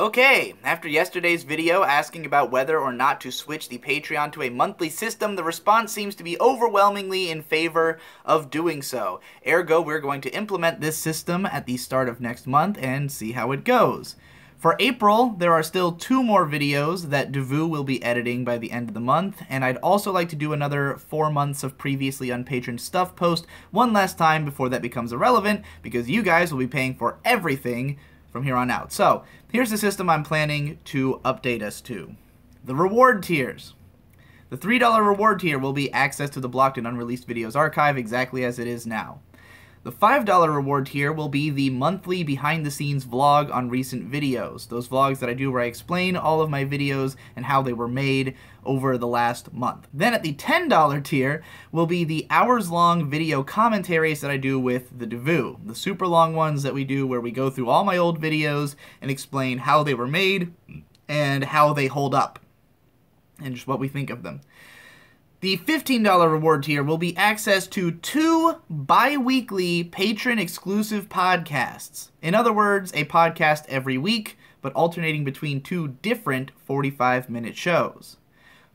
Okay, after yesterday's video asking about whether or not to switch the Patreon to a monthly system, the response seems to be overwhelmingly in favor of doing so. Ergo, we're going to implement this system at the start of next month and see how it goes. For April, there are still 2 more videos that Devu will be editing by the end of the month, and I'd also like to do another 4 months of previously unpatroned stuff post one last time before that becomes irrelevant, because you guys will be paying for everything from here on out. So, here's the system I'm planning to update us to. The reward tiers. The $3 reward tier will be access to the blocked and unreleased videos archive exactly as it is now. The $5 reward tier will be the monthly behind-the-scenes vlog on recent videos. Those vlogs that I do where I explain all of my videos and how they were made over the last month. Then at the $10 tier will be the hours-long video commentaries that I do with the Devu. The super long ones that we do where we go through all my old videos and explain how they were made and how they hold up and just what we think of them. The $15 reward tier will be access to 2 bi-weekly patron-exclusive podcasts. In other words, a podcast every week, but alternating between 2 different 45-minute shows.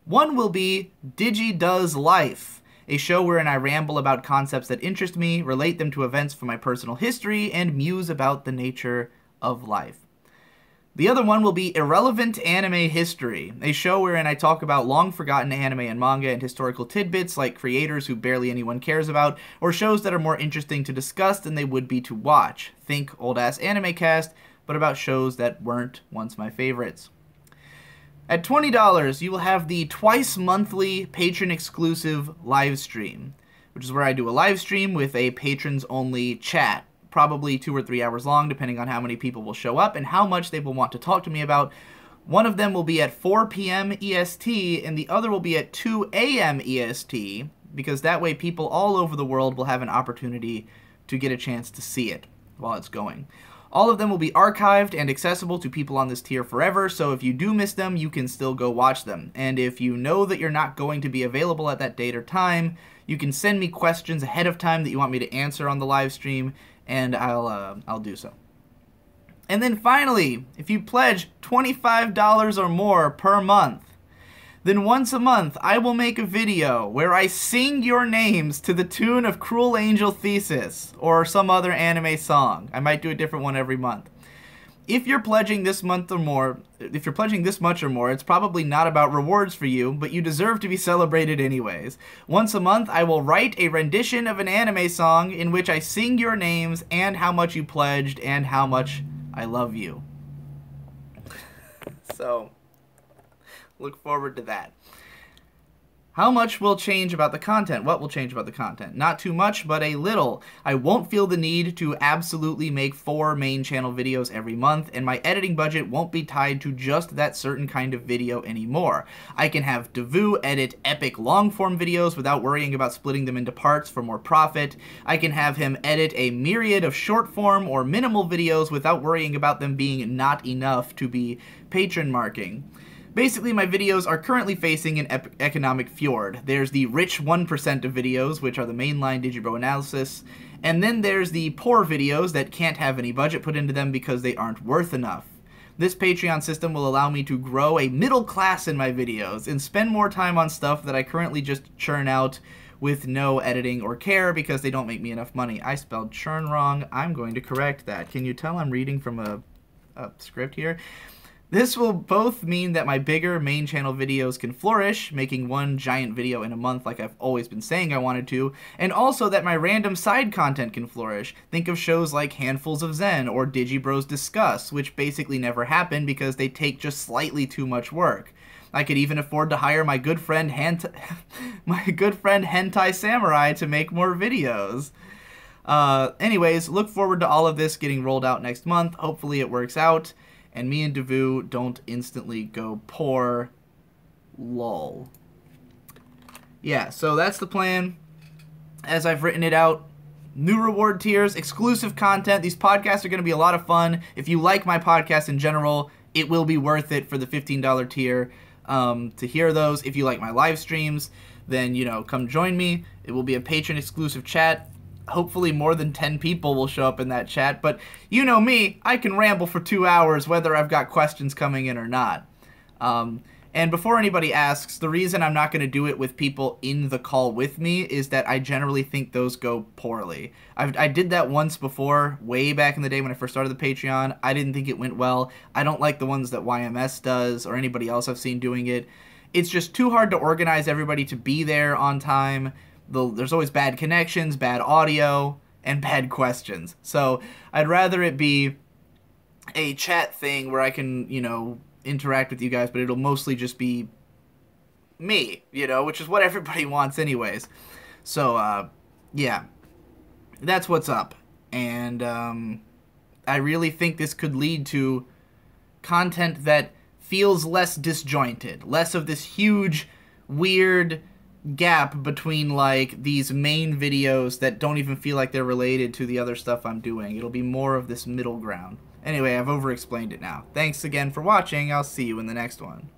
One will be Digi Does Life, a show wherein I ramble about concepts that interest me, relate them to events from my personal history, and muse about the nature of life. The other one will be Irrelevant Anime History, a show wherein I talk about long-forgotten anime and manga and historical tidbits like creators who barely anyone cares about, or shows that are more interesting to discuss than they would be to watch. Think old-ass anime cast, but about shows that weren't once my favorites. At $20, you will have the twice-monthly patron-exclusive live stream, which is where I do a live stream with a patrons-only chat. Probably 2 or 3 hours long, depending on how many people will show up and how much they will want to talk to me about. One of them will be at 4 p.m. EST, and the other will be at 2 a.m. EST, because that way people all over the world will have an opportunity to get a chance to see it while it's going. All of them will be archived and accessible to people on this tier forever, so if you do miss them, you can still go watch them. And if you know that you're not going to be available at that date or time, you can send me questions ahead of time that you want me to answer on the live stream, and I'll do so. And then finally, if you pledge $25 or more per month, then once a month I will make a video where I sing your names to the tune of Cruel Angel Thesis or some other anime song. I might do a different one every month. If you're pledging this much or more, it's probably not about rewards for you, but you deserve to be celebrated anyways. Once a month, I will write a rendition of an anime song in which I sing your names and how much you pledged and how much I love you. So, look forward to that. How much will change about the content? What will change about the content? Not too much, but a little. I won't feel the need to absolutely make 4 main channel videos every month, and my editing budget won't be tied to just that certain kind of video anymore. I can have Devu edit epic long-form videos without worrying about splitting them into parts for more profit. I can have him edit a myriad of short-form or minimal videos without worrying about them being not enough to be patron marking. Basically, my videos are currently facing an economic fjord. There's the rich 1% of videos, which are the mainline Digibro analysis, and then there's the poor videos that can't have any budget put into them because they aren't worth enough. This Patreon system will allow me to grow a middle class in my videos and spend more time on stuff that I currently just churn out with no editing or care because they don't make me enough money. I spelled churn wrong. I'm going to correct that. Can you tell I'm reading from a script here? This will both mean that my bigger main channel videos can flourish, making 1 giant video in a month like I've always been saying I wanted to, and also that my random side content can flourish. Think of shows like Handfuls of Zen or Digibros Discuss, which basically never happen because they take just slightly too much work. I could even afford to hire my good friend Hentai Samurai to make more videos. Anyways, look forward to all of this getting rolled out next month. Hopefully it works out, and me and Devu don't instantly go poor. Lol. Yeah, so that's the plan as I've written it out. New reward tiers, exclusive content. These podcasts are going to be a lot of fun. If you like my podcast in general, it will be worth it for the $15 tier to hear those. If you like my live streams, then, you know, come join me. It will be a patron exclusive chat. hopefully more than 10 people will show up in that chat, but you know me, I can ramble for 2 hours whether I've got questions coming in or not. And before anybody asks, the reason I'm not going to do it with people in the call with me is that I generally think those go poorly. I did that once before, way back in the day when I first started the Patreon. I didn't think it went well. I don't like the ones that YMS does or anybody else I've seen doing it. It's just too hard to organize everybody to be there on time. There's always bad connections, bad audio, and bad questions. So I'd rather it be a chat thing where I can, you know, interact with you guys, but it'll mostly just be me, you know, which is what everybody wants anyways. So, yeah, that's what's up. And I really think this could lead to content that feels less disjointed, less of this huge, weird gap between, like, these main videos that don't even feel like they're related to the other stuff I'm doing. It'll be more of this middle ground. Anyway, I've over-explained it now. Thanks again for watching. I'll see you in the next one.